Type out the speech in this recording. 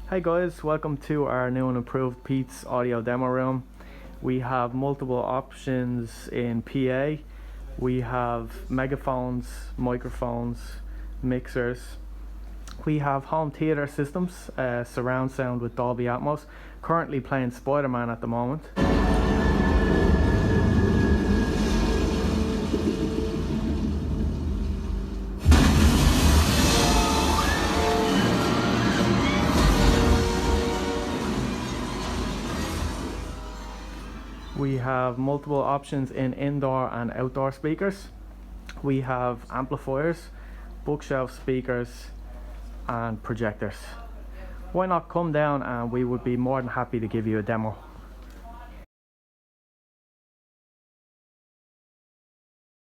Hey guys, welcome to our new and improved Peats Audio Demo room. We have multiple options in PA. We have megaphones, microphones, mixers. We have home theater systems, surround sound with Dolby Atmos. Currently playing Spider-Man at the moment. We have multiple options in indoor and outdoor speakers. We have amplifiers, bookshelf speakers and projectors. Why not come down and we would be more than happy to give you a demo.